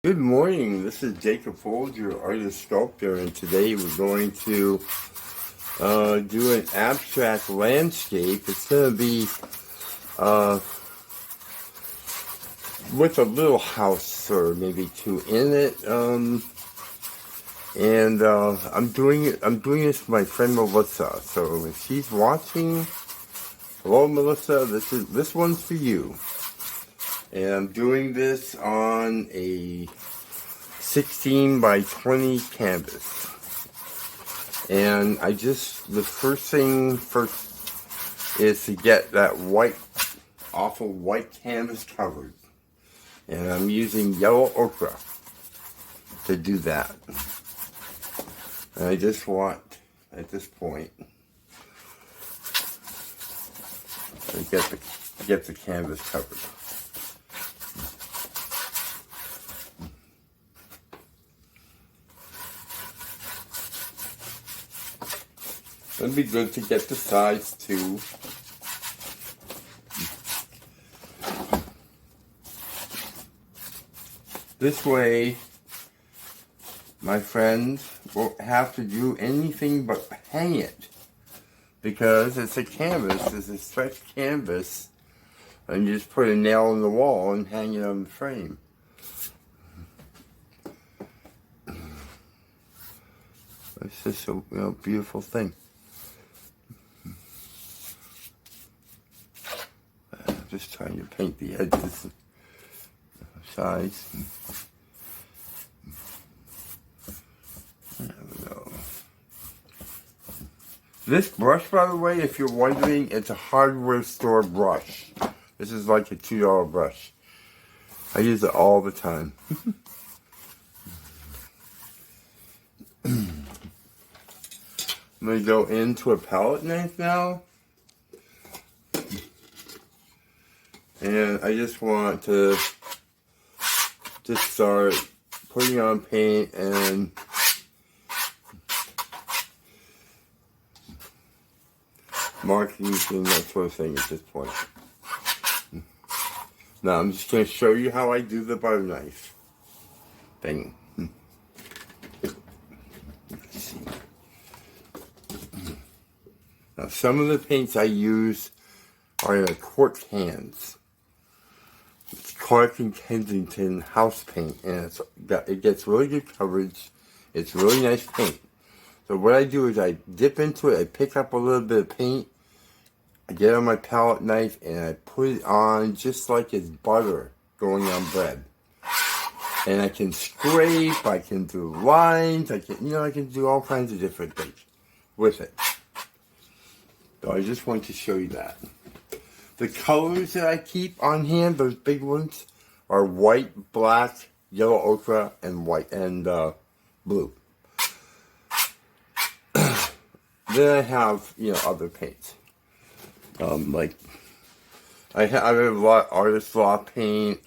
Good morning, this is Jacob Folger, artist sculptor, and today we're going to do an abstract landscape. It's going to be with a little house or maybe two in it, and I'm doing this for my friend Melissa. So if she's watching, hello Melissa, this one's for you. And I'm doing this on a 16 by 20 canvas. And the first thing is to get that awful white canvas covered. And I'm using yellow ochre to do that. And I just want, at this point, to get the canvas covered. It'd be good to get the size too. This way, my friends won't have to do anything but hang it. Because it's a canvas, it's a stretched canvas. And you just put a nail in the wall and hang it on the frame. It's just a beautiful thing. Just trying to paint the edges sides. There we go. This brush, by the way, if you're wondering, it's a hardware store brush. This is like a $2 brush. I use it all the time. I'm going to go into a palette knife now. And I just want to start putting on paint and markings and that sort of thing at this point. Now I'm just going to show you how I do the butter knife thing. Let's see. Now some of the paints I use are in a quart cans. It's Clark and Kensington house paint, and it gets really good coverage. It's really nice paint. So what I do is I dip into it, I pick up a little bit of paint, I get on my palette knife, and I put it on just like it's butter going on bread. And I can scrape, I can do lines, I can do all kinds of different things with it. So I just want to show you that. The colors that I keep on hand, those big ones, are white, black, yellow ochre, and white and blue. Then I have other paints. Like I have a lot artist law paint.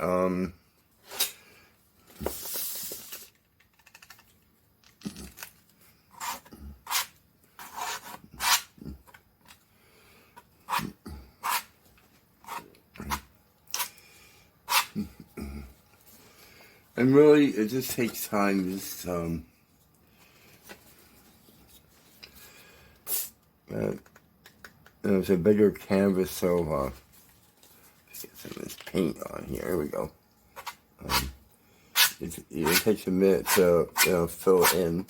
And really, it just takes time. It's a bigger canvas, so let's get some of this paint on here. Here we go. It takes a minute to fill it in.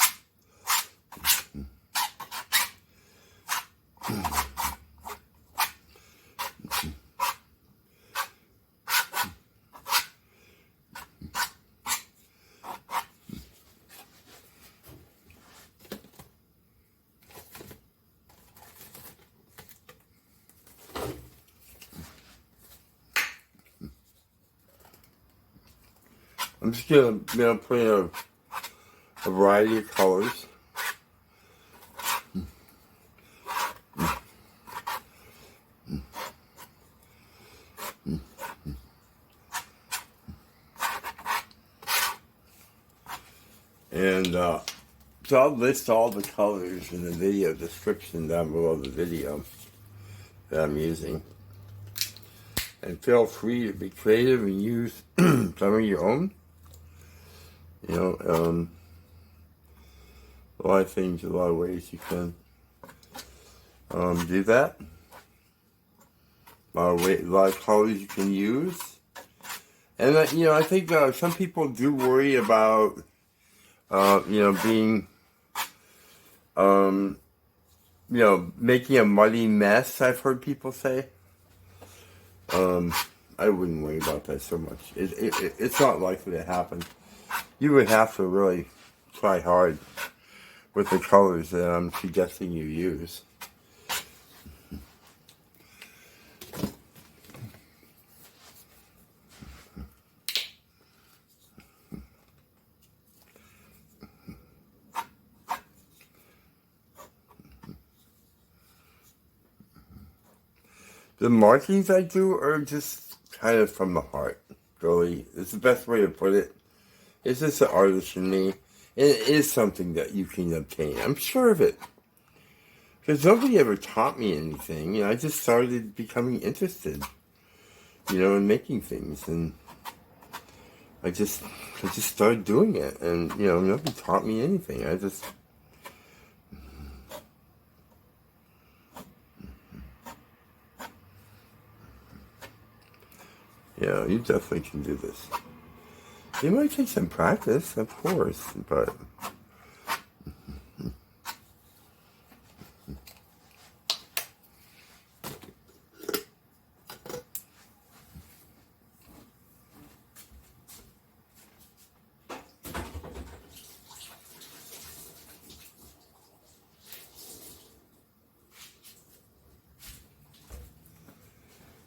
I'm just gonna put in a variety of colors. And so I'll list all the colors in the video description down below the video that I'm using. And feel free to be creative and use some of your own. You know, a lot of things, a lot of ways you can do that. A lot of colors you can use. And, you know, I think some people do worry about, you know, being, you know, making a muddy mess, I've heard people say. I wouldn't worry about that so much. It's not likely to happen. You would have to really try hard with the colors that I'm suggesting you use. The markings I do are just kind of from the heart, really. It's the best way to put it. It's just an artist in me. It is something that you can obtain. I'm sure of it. Because nobody ever taught me anything. You know, I just started becoming interested, you know, in making things. And I just started doing it. And, you know, nobody taught me anything. I just... Yeah, you definitely can do this. It might take some practice, of course, but...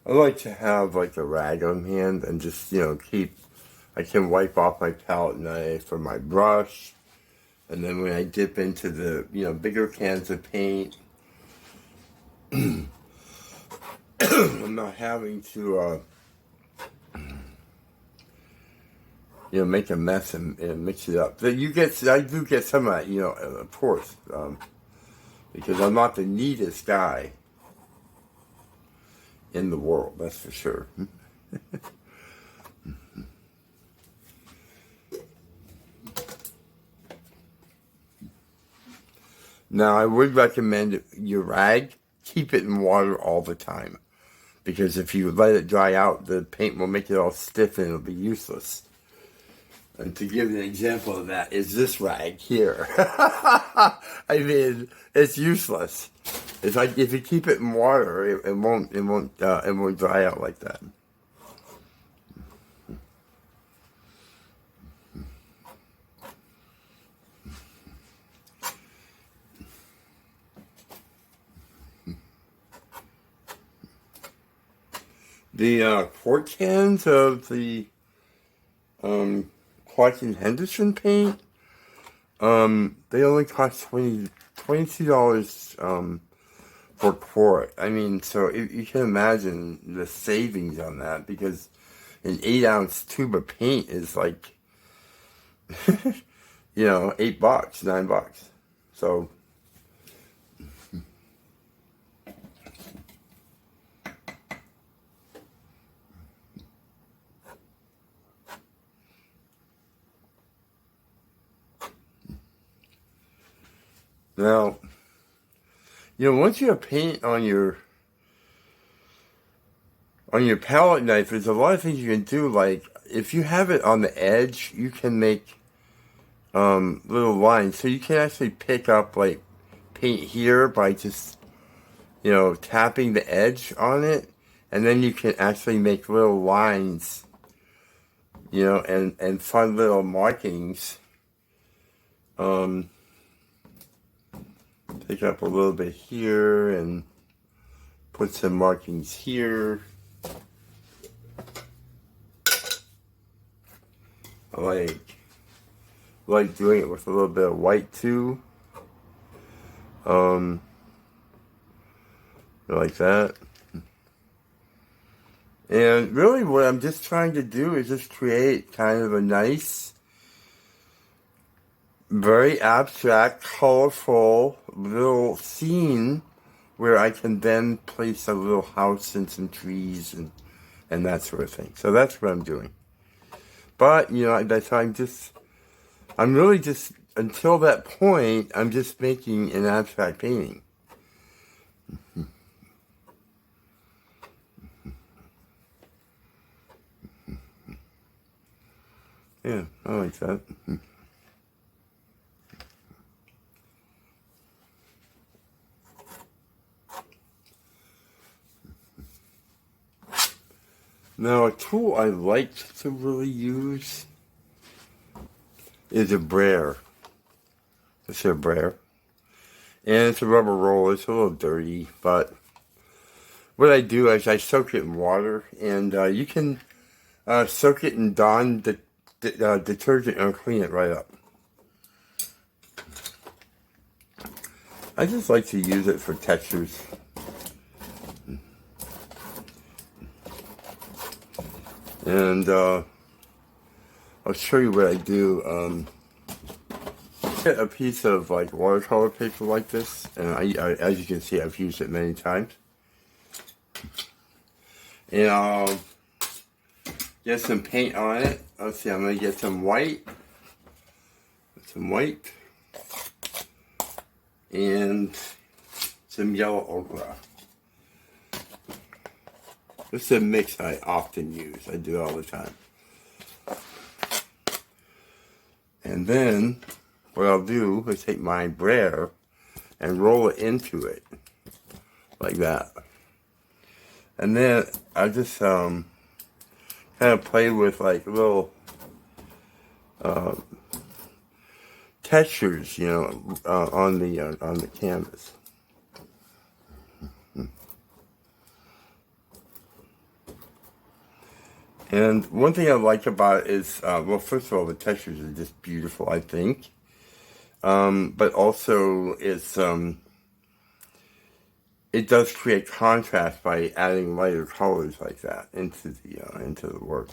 I like to have like a rag on hand and just, you know, I can wipe off my palette knife or my brush. And then when I dip into the, you know, bigger cans of paint, I'm not having to, you know, make a mess and mix it up. I do get some of that, you know, of course, because I'm not the neatest guy in the world, that's for sure. Now, I would recommend your rag, keep it in water all the time. Because if you let it dry out, the paint will make it all stiff and it'll be useless. And to give an example of that is this rag here. I mean, it's useless. It's like if you keep it in water, it won't dry out like that. The quart cans of the Clark and Henderson paint, they only cost $22 for a quart. I mean, so you can imagine the savings on that, because an 8-ounce tube of paint is like, you know, $8, $9. So, now, you know, once you have paint on your palette knife, there's a lot of things you can do. Like, if you have it on the edge, you can make little lines. So you can actually pick up, like, paint here by just, you know, tapping the edge on it. And then you can actually make little lines, you know, and fun little markings. Pick up a little bit here and put some markings here. I like doing it with a little bit of white too. Like that. And really what I'm just trying to do is just create kind of a nice, very abstract, colorful little scene where I can then place a little house and some trees and that sort of thing. So that's what I'm doing. But, you know, I'm just I'm really just, until that point, I'm just making an abstract painting. Yeah, I like that. Now, a tool I like to really use is a brayer. It's a brayer. And it's a rubber roller. It's a little dirty, but what I do is I soak it in water, and you can soak it in Dawn detergent and clean it right up. I just like to use it for textures. And I'll show you what I do. Get a piece of like watercolor paper like this, and I as you can see, I've used it many times. And I'll get some paint on it. Let's see, I'm gonna get some white, and some yellow ochre. This is a mix I often use. I do it all the time. And then what I'll do is take my brayer and roll it into it like that. And then I just kind of play with like little textures, you know, on the canvas. And one thing I like about it is, well, first of all, the textures are just beautiful, I think. But also, it does create contrast by adding lighter colors like that into the work.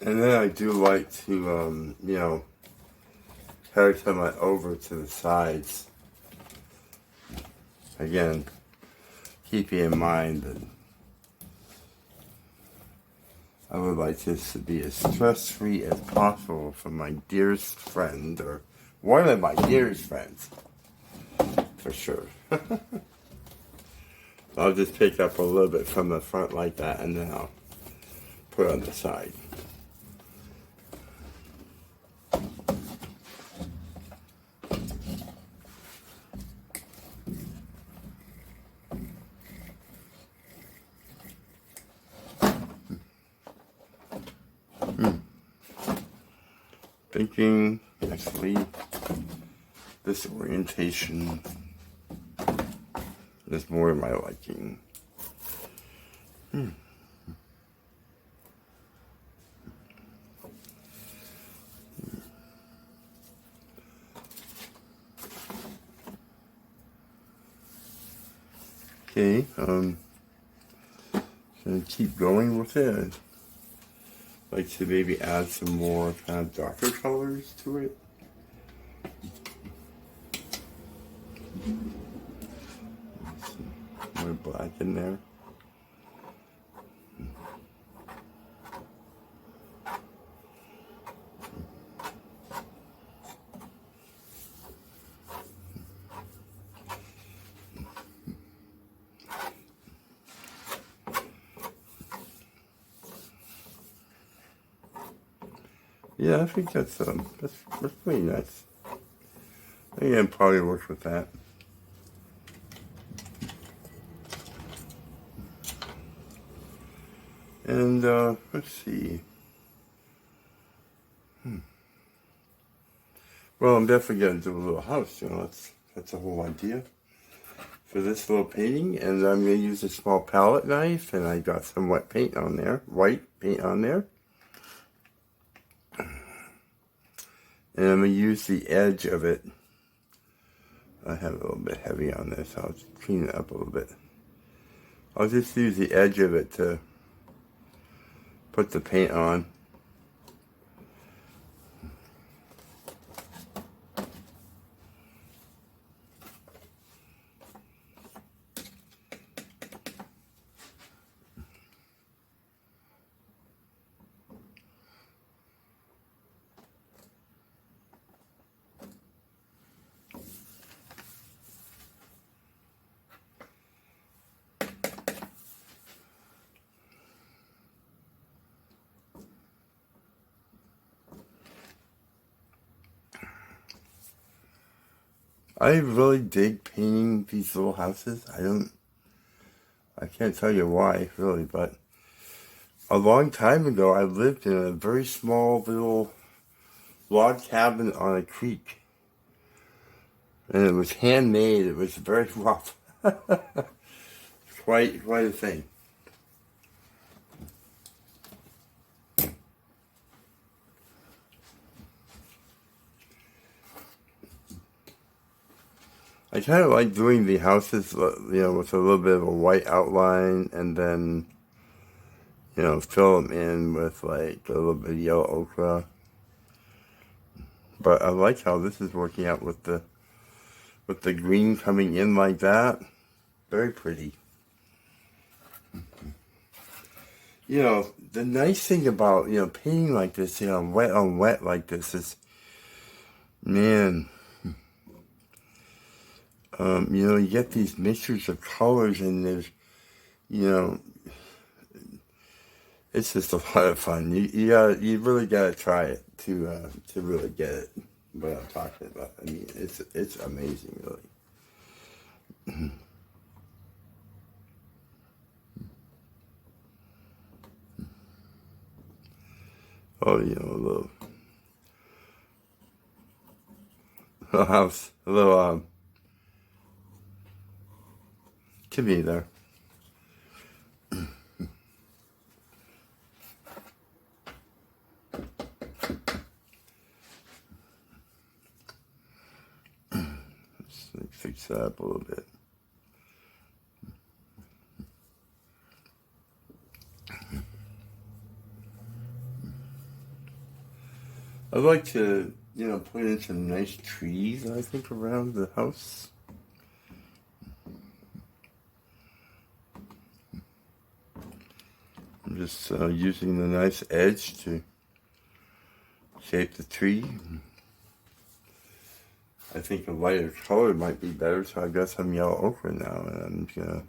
And then I do like to, you know, turn it over to the sides. Again, keeping in mind that I would like this to be as stress-free as possible for my dearest friend, or one of my dearest friends, for sure. I'll just pick up a little bit from the front like that, and then I'll put it on the side. Thinking, actually, this orientation is more of my liking. Okay, gonna keep going with it. Like to maybe add some more kind of darker colors to it. Some more black in there. Yeah, I think that's pretty nice. I think I'd probably work with that. And let's see. Well, I'm definitely gonna do a little house. You know, that's the whole idea for this little painting. And I'm gonna use a small palette knife, and I got some white paint on there. And I'm going to use the edge of it. I have it a little bit heavy on this, so I'll just clean it up a little bit. I'll just use the edge of it to put the paint on. I really dig painting these little houses. I can't tell you why, really, but a long time ago, I lived in a very small little log cabin on a creek. And it was handmade. It was very rough. quite a thing. I kind of like doing the houses, with a little bit of a white outline, and then, fill them in with like a little bit of yellow ochre. But I like how this is working out with the green coming in like that. Very pretty. The nice thing about, painting like this, wet on wet like this is, man, you get these mixtures of colors, and there's, it's just a lot of fun. You really gotta try it to really get it. What I'm talking about. I mean, it's amazing, really. Oh, a little house, a little chimney there. Fix that up a little bit. I'd like to, put in some nice trees, I think, around the house. I'm just using the nice edge to shape the tree. I think a lighter color might be better, so I've got some yellow ochre now, and I'm gonna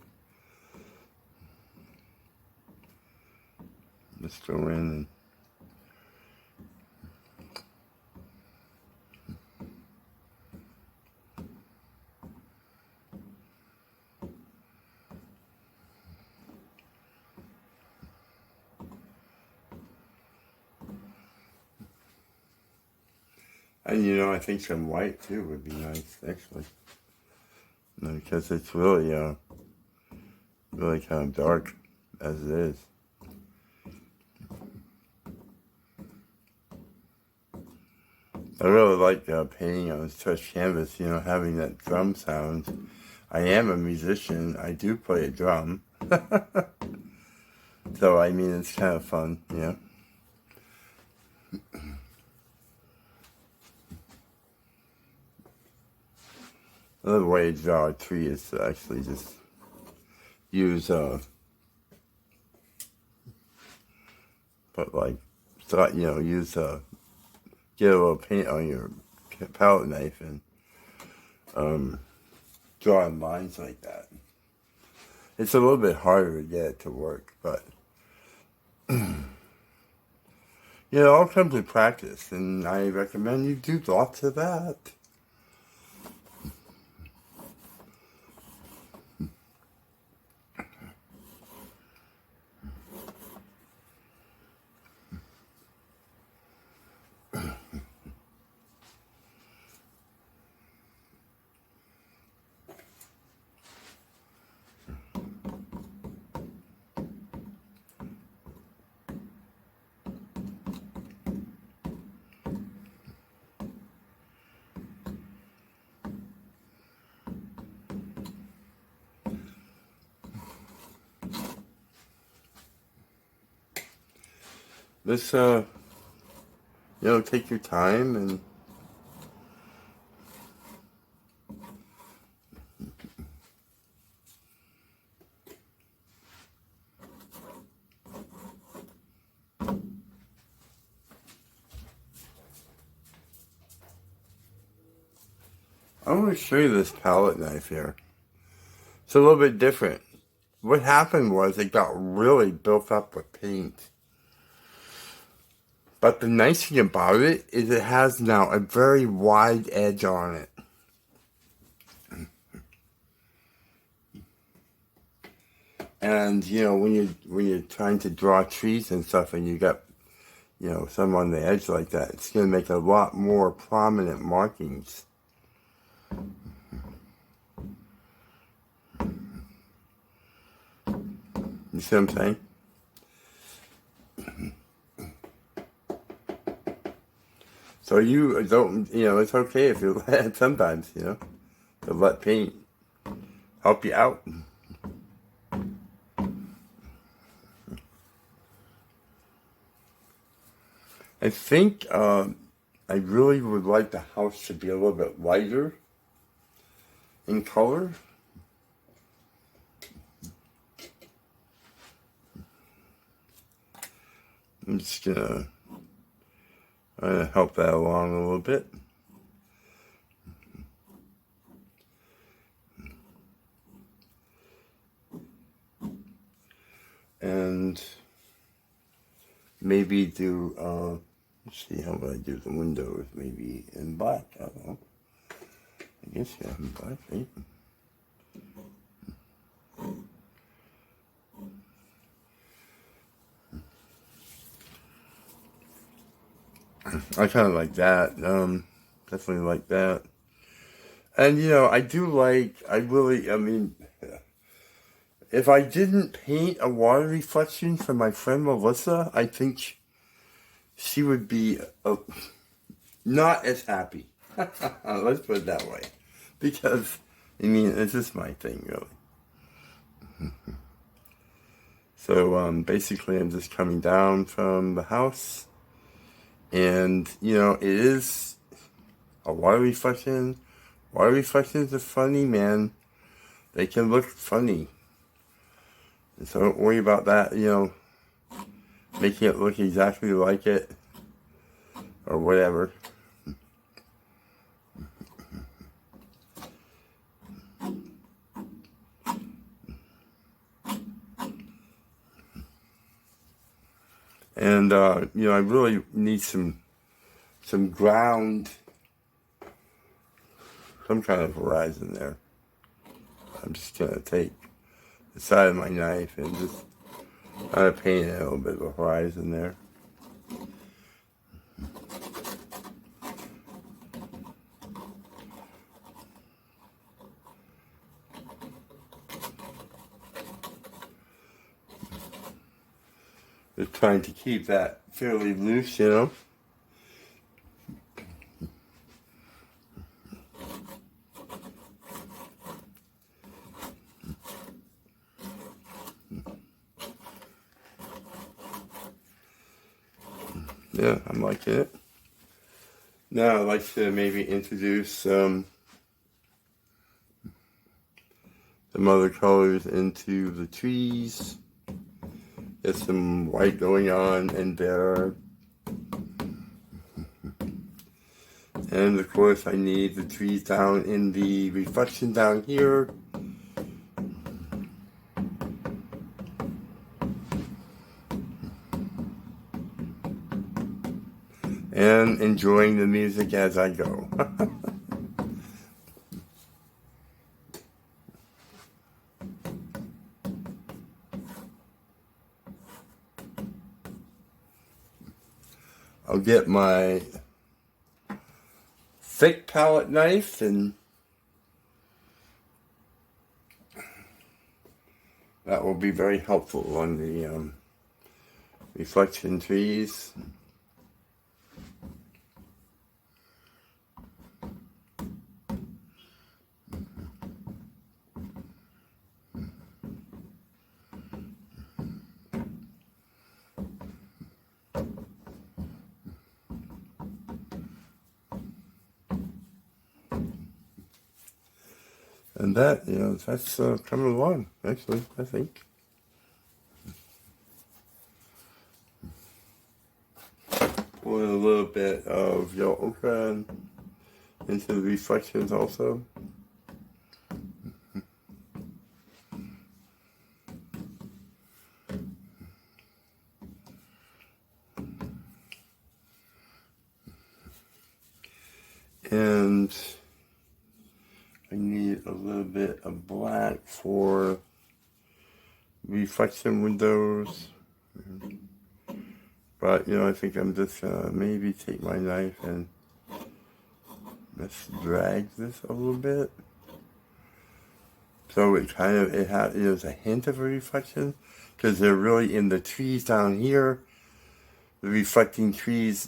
just go in and I think some white too would be nice, actually, because it's really really kind of dark as it is. I really like painting on stretched canvas, having that drum sound. I am a musician. I do play a drum. So, I mean, it's kind of fun, Another way to draw a tree is to actually just use, get a little paint on your palette knife and draw lines like that. It's a little bit harder to get it to work, but it all comes with practice, and I recommend you do lots of that. Just, take your time and I want to show you this palette knife here. It's a little bit different. What happened was it got really built up with paint. But the nice thing about it is it has now a very wide edge on it. And when you're trying to draw trees and stuff, and you got some on the edge like that, it's going to make a lot more prominent markings. You see what I'm saying? So you don't, it's okay if you sometimes, to let paint help you out. I think I really would like the house to be a little bit lighter in color. I'm just gonna help that along a little bit. And maybe do, let's see, how would I do the windows? Maybe in black, I don't know. I guess, yeah, in black, right? I kind of like that. Definitely like that. And, I mean, if I didn't paint a water reflection for my friend Melissa, I think she would be not as happy. Let's put it that way. Because, it's just my thing, really. So, basically, I'm just coming down from the house. And, it is a water reflection. Water reflections are funny, man. They can look funny. And so don't worry about that, making it look exactly like it. Or whatever. And, I really need some ground, some kind of horizon there. I'm just going to take the side of my knife and just kind of paint a little bit of a horizon there. Just trying to keep that fairly loose, Yeah, I'm liking it. Now I'd like to maybe introduce some other colors into the trees. Get some white going on in there. And of course I need the trees down in the reflection down here. And enjoying the music as I go. I'll get my thick palette knife and that will be very helpful on the reflection trees. And that, that's coming along, actually, I think. Pour a little bit of your ochre into the reflections also. And I need a little bit of black for reflection windows. But, I think I'm just gonna maybe take my knife and let's drag this a little bit. So it has a hint of a reflection, because they're really in the trees down here. The reflecting trees,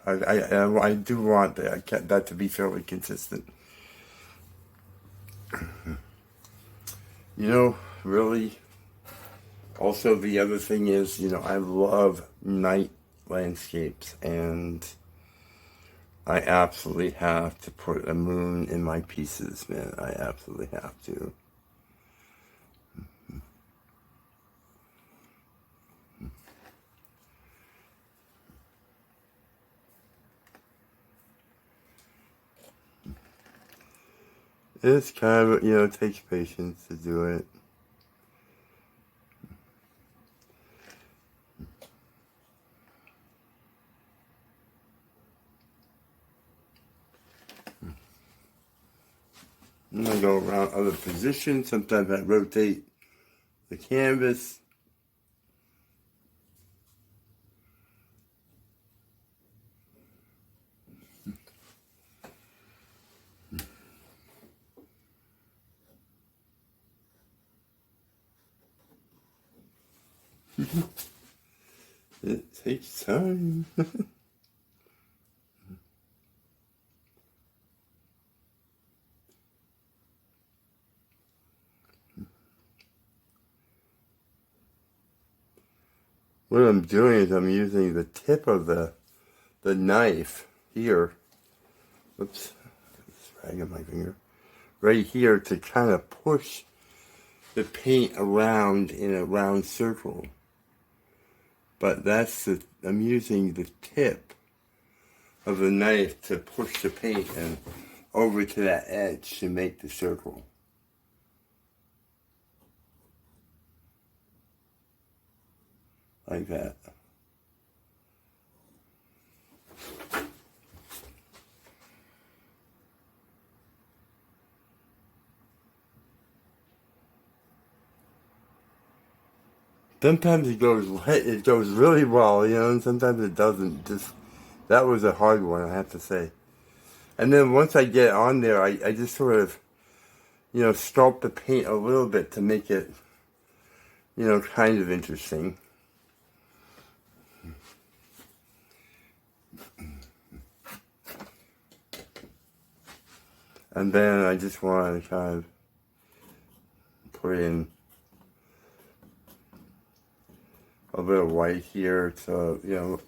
I do want that to be fairly consistent. Really, also the other thing is, I love night landscapes, and I absolutely have to put a moon in my pieces, man. I absolutely have to. It's kind of, it takes patience to do it. I'm going to go around other positions. Sometimes I rotate the canvas. It takes time. What I'm doing is I'm using the tip of the knife here. Oops, dragging my finger. Right here to kind of push the paint around in a round circle. But I'm using the tip of the knife to push the paint and over to that edge to make the circle. Like that. Sometimes it goes really well, and sometimes it doesn't. That was a hard one, I have to say. And then once I get on there, I just sort of, sculpt the paint a little bit to make it, kind of interesting. And then I just want to kind of put in a bit of white here to,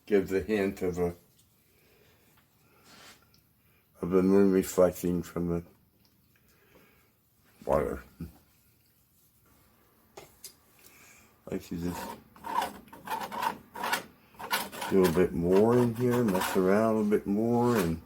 give the hint of the moon reflecting from the water. I should just do a bit more in here, mess around a little bit more, and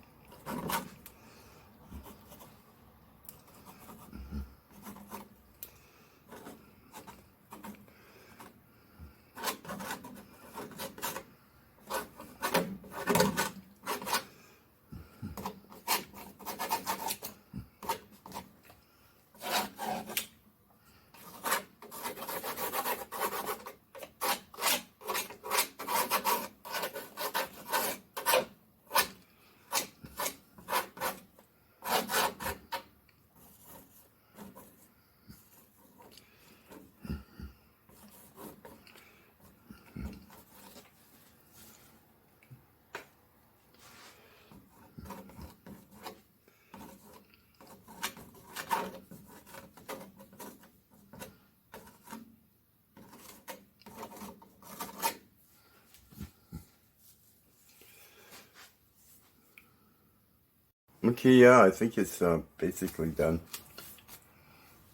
okay, yeah, I think it's basically done.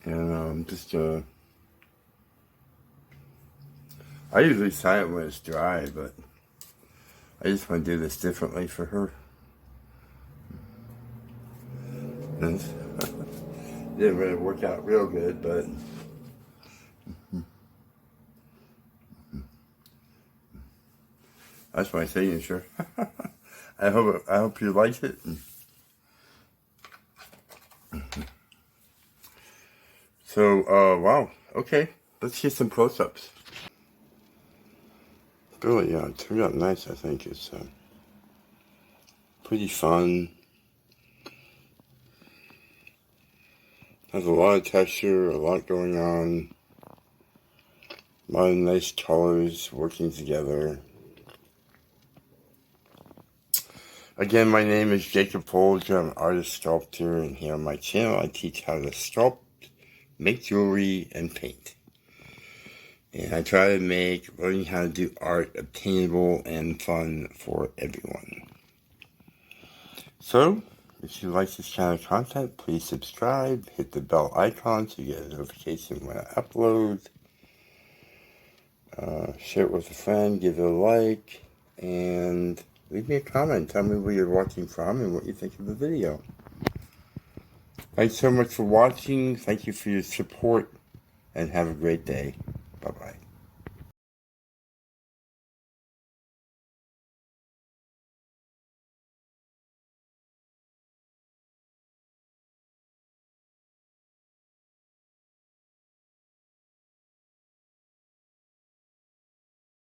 And I usually sign it when it's dry, but I just want to do this differently for her. And didn't really work out real good, but that's my signature. I hope you like it. So, wow. Okay, let's get some close-ups. Really, yeah, it turned out nice. I think it's pretty fun. Has a lot of texture, a lot going on. A lot of nice colors working together. Again, my name is Jacob Folger. I'm an artist sculptor, and here on my channel I teach how to sculpt, make jewelry, and paint. And I try to make learning how to do art obtainable and fun for everyone. So, if you like this kind of content, please subscribe, hit the bell icon so you get a notification when I upload. Share it with a friend, give it a like, and leave me a comment. Tell me where you're watching from and what you think of the video. Thanks so much for watching. Thank you for your support, and have a great day. Bye-bye.